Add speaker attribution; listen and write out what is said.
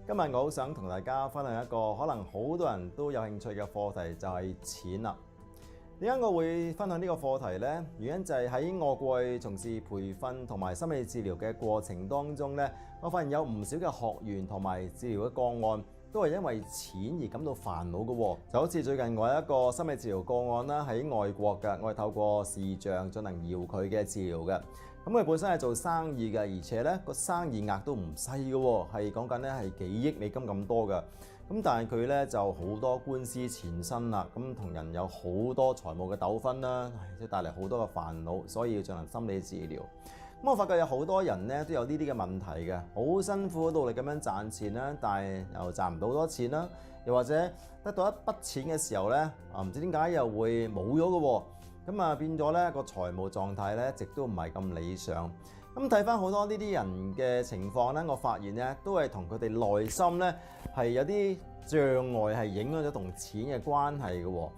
Speaker 1: 今日我好想同大家分享一個可能好多人都有興趣嘅課題，就係錢啦。點解我會分享呢個課題呢？原因就係喺我過去從事培訓同埋心理治療嘅過程當中呢，我發現有唔少嘅學員同埋治療嘅個案都係因為錢而感到煩惱嘅。就好似最近我有一個心理治療個案啦，喺外國嘅，我係透過視像進行遙距嘅治療嘅。咁佢本身係做生意嘅，而且咧個生意額都唔細嘅喎，係講緊咧係幾億美金咁多嘅。咁但係佢咧就好多官司纏身啦，咁同人有好多財務嘅糾紛啦，即係帶嚟好多嘅煩惱，所以要進行心理治療。咁我發覺有好多人咧都有呢啲嘅問題嘅，好辛苦好努力咁樣賺錢啦，但係又賺唔到好多錢啦，又或者得到一筆錢嘅時候咧，唔知點解又會冇咗嘅喎。咁啊變咗咧個財務狀態咧一直都唔係咁理想。咁睇翻好多呢啲人嘅情況咧，我發現咧都係同佢哋內心咧係有啲障礙係影響咗同錢嘅關係嘅喎。